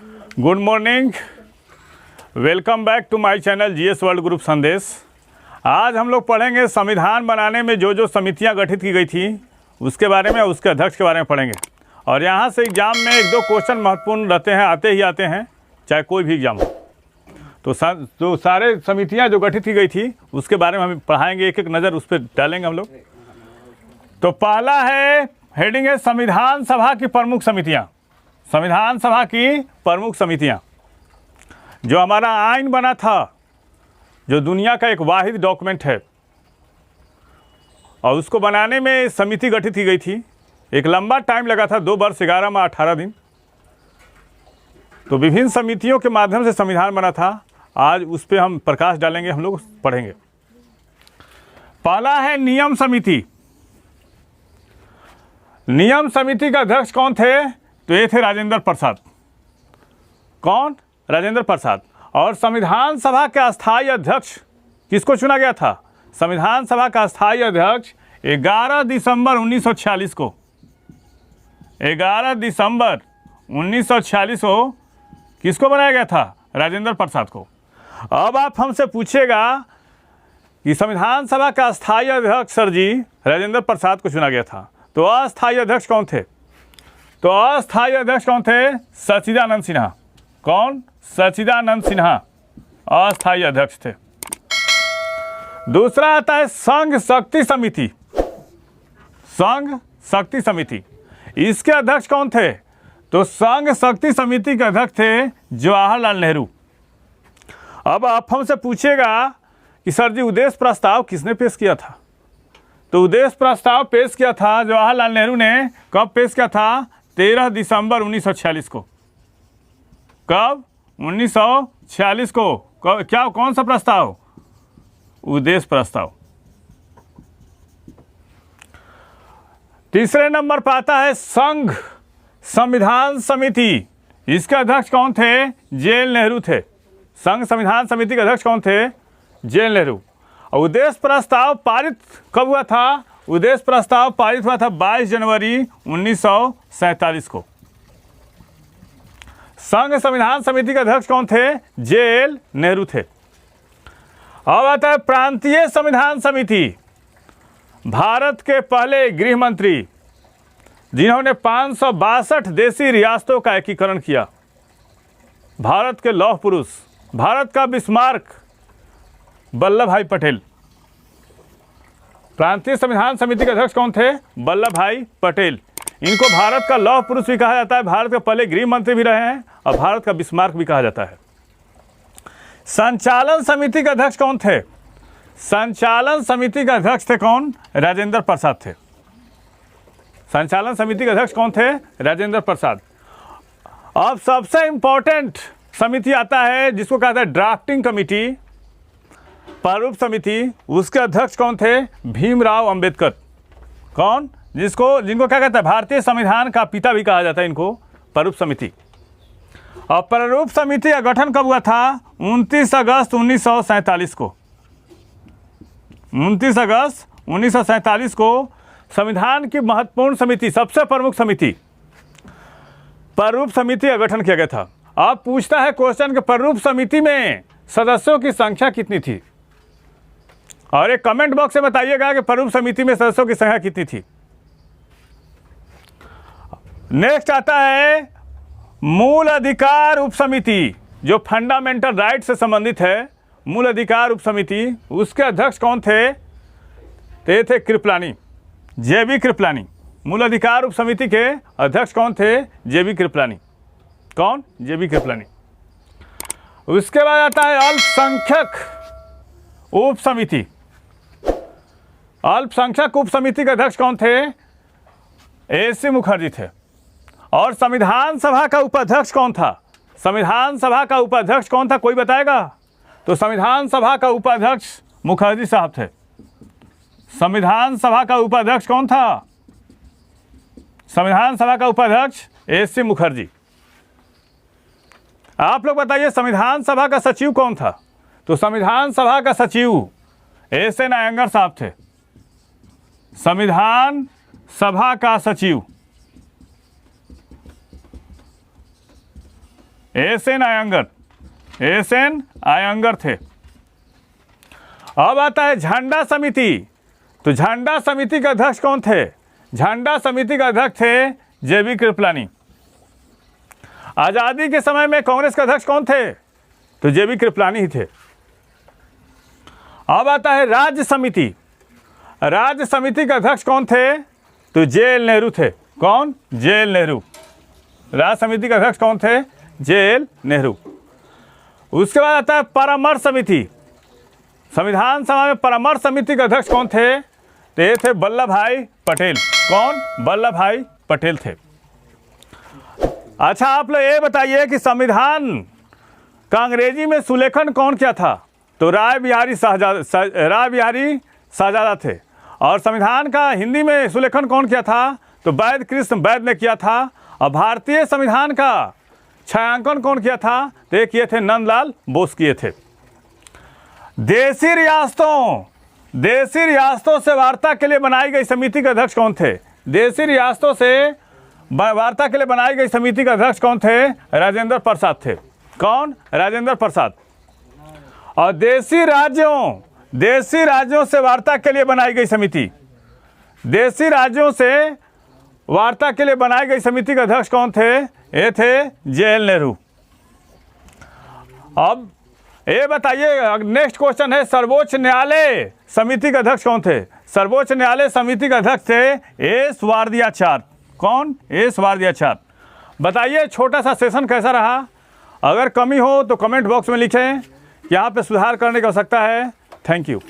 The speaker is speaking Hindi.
Good morning, welcome back to my channel GS world group Sandesh. आज हम लोग पढ़ेंगे संविधान बनाने में जो जो समितियां गठित की गई थी उसके बारे में, उसके अध्यक्ष के बारे में पढ़ेंगे। और यहाँ से एग्ज़ाम में एक दो क्वेश्चन महत्वपूर्ण रहते हैं, आते हैं, चाहे कोई भी एग्ज़ाम हो। तो सारे समितियाँ जो गठित की गई थी उसके बारे में हम पढ़ाएंगे, एक एक नज़र उस पर डालेंगे हम लोग। तो पहला है, हेडिंग है संविधान सभा की प्रमुख समितियाँ। संविधान सभा की प्रमुख समितियाँ, जो हमारा आइन बना था, जो दुनिया का एक वाहिद डॉक्यूमेंट है, और उसको बनाने में समिति गठित की गई थी। एक लंबा टाइम लगा था, 2 वर्ष 11 माह 18 दिन। तो विभिन्न समितियों के माध्यम से संविधान बना था। आज उस पर हम प्रकाश डालेंगे, हम लोग पढ़ेंगे। पहला है नियम समिति। नियम समिति का अध्यक्ष कौन थे? तो ये थे राजेंद्र प्रसाद। कौन? राजेंद्र प्रसाद। और संविधान सभा के अस्थायी अध्यक्ष किसको चुना गया था? संविधान सभा का अस्थायी अध्यक्ष 11 दिसंबर 1946 को, 11 दिसंबर 1946 को किसको बनाया गया था? राजेंद्र प्रसाद को। अब आप हमसे पूछेगा कि संविधान सभा का अस्थायी अध्यक्ष सर जी राजेंद्र प्रसाद को चुना गया था, तो अस्थायी अध्यक्ष कौन थे? तो अस्थायी अध्यक्ष कौन थे? सच्चिदानंद सिन्हा। कौन? सच्चिदानंद सिन्हा अस्थायी अध्यक्ष थे। दूसरा आता है संघ शक्ति समिति। संघ शक्ति समिति, इसके अध्यक्ष कौन थे? तो संघ शक्ति समिति के अध्यक्ष थे जवाहरलाल नेहरू। अब आप हमसे पूछेगा कि सर जी उद्देश्य प्रस्ताव किसने पेश किया था? तो उद्देश्य प्रस्ताव पेश किया था जवाहरलाल नेहरू ने। कब पेश किया था? 13 दिसंबर 1946 को। कब? 1946 को। क्या, कौन सा प्रस्ताव? उद्देश्य प्रस्ताव। तीसरे नंबर पर आता है संघ संविधान समिति। इसके अध्यक्ष कौन थे? जेएल नेहरू थे। संघ संविधान समिति के अध्यक्ष कौन थे? जेएल नेहरू। और उद्देश्य प्रस्ताव पारित कब हुआ था? उद्देश्य प्रस्ताव पारित हुआ था 22 जनवरी 1947 को। संघ संविधान समिति के अध्यक्ष कौन थे? जेएल नेहरू थे। अब आता है प्रांतीय संविधान समिति। भारत के पहले गृह मंत्री जिन्होंने 562 देशी रियासतों का एकीकरण किया, भारत के लौह पुरुष, भारत का बिस्मार्क, वल्लभ भाई पटेल। प्रांतीय संविधान समिति के अध्यक्ष कौन थे? वल्लभ भाई पटेल। इनको भारत का लौह पुरुष भी कहा जाता है, भारत के पहले गृह मंत्री भी रहे हैं, और भारत का बिस्मार्क भी कहा जाता है। संचालन समिति के अध्यक्ष कौन थे? संचालन समिति के अध्यक्ष थे कौन? राजेंद्र प्रसाद थे। संचालन समिति के अध्यक्ष कौन थे? राजेंद्र प्रसाद। अब सबसे इंपॉर्टेंट समिति आता है जिसको कहते हैं ड्राफ्टिंग कमिटी, प्रारूप समिति। उसके अध्यक्ष कौन थे? भीमराव अंबेडकर। कौन? जिनको क्या कहता है? भारतीय संविधान का पिता भी कहा जाता है इनको, प्रारूप समिति। और प्रारूप समिति का गठन कब हुआ था? 29 अगस्त 1947 को। 29 अगस्त 1947 को संविधान की महत्वपूर्ण समिति, सबसे प्रमुख समिति प्रारूप समिति का गठन किया गया था। अब पूछता है क्वेश्चन कि प्रारूप समिति में सदस्यों की संख्या कितनी थी? और एक कमेंट बॉक्स में बताइएगा कि प्रारूप समिति में सदस्यों की संख्या कितनी थी। नेक्स्ट आता है मूल अधिकार उप समिति, जो फंडामेंटल राइट से संबंधित है। मूल अधिकार उप समिति, उसके अध्यक्ष कौन थे? ते थे कृपलानी, जेबी कृपलानी। मूल अधिकार उप समिति के अध्यक्ष कौन थे? जेबी कृपलानी। कौन? जेबी कृपलानी। उसके बाद आता है अल्पसंख्यक उप समिति। अल्पसंख्यक उप समिति के अध्यक्ष कौन थे? एसी मुखर्जी थे। और संविधान सभा का उपाध्यक्ष कौन था? संविधान सभा का उपाध्यक्ष कौन था? कोई बताएगा? तो संविधान सभा का उपाध्यक्ष मुखर्जी साहब थे। संविधान सभा का उपाध्यक्ष कौन था? संविधान सभा का उपाध्यक्ष एसी मुखर्जी। आप लोग बताइए संविधान सभा का सचिव कौन था? तो संविधान सभा का सचिव एस.एन. अयंगर साहब थे। संविधान सभा का सचिव S N Iyengar, S N Iyengar थे। अब आता है झंडा समिति। तो झंडा समिति के अध्यक्ष कौन थे? झंडा समिति के अध्यक्ष थे जेबी कृपलानी। आज़ादी के समय में कांग्रेस के अध्यक्ष कौन थे? तो जेबी कृपलानी ही थे। अब आता है राज्य समिति। राज्य समिति के अध्यक्ष कौन थे? तो जेएल नेहरू थे। कौन? जेएल नेहरू। राज्य समिति के अध्यक्ष कौन थे? जेएल नेहरू। उसके बाद आता है परामर्श समिति। संविधान सभा में परामर्श समिति के अध्यक्ष कौन थे? तो ये थे वल्लभ भाई पटेल। कौन? वल्लभ भाई पटेल थे। अच्छा, आप लोग ये बताइए कि संविधान का अंग्रेजी में सुलेखन कौन किया था? तो राय बिहारी शाहजादा थे। और संविधान का हिंदी में सुलेखन कौन किया था? तो वैद कृष्ण वैद ने किया था। और भारतीय संविधान का छायांकन कौन किया था? तो ये किए थे नंदलाल बोस किए थे। देशी रियासतों से वार्ता के लिए बनाई गई समिति के अध्यक्ष कौन थे? देशी रियासतों से वार्ता के लिए बनाई गई समिति के अध्यक्ष कौन थे? राजेंद्र प्रसाद थे। कौन? राजेंद्र प्रसाद। और देशी राज्यों से वार्ता के लिए बनाई गई समिति, देशी राज्यों से वार्ता के लिए बनाई गई समिति के अध्यक्ष कौन थे? ये थे जेएल नेहरू। अब ये बताइए, नेक्स्ट क्वेश्चन है सर्वोच्च न्यायालय समिति के अध्यक्ष कौन थे? सर्वोच्च न्यायालय समिति के अध्यक्ष थे एस वारदियाचार्य। कौन? एस वारदियाचार्य। बताइए छोटा सा सेशन कैसा रहा? अगर कमी हो तो कमेंट बॉक्स में लिखें, यहाँ पे सुधार करने की आवश्यकता है। Thank you.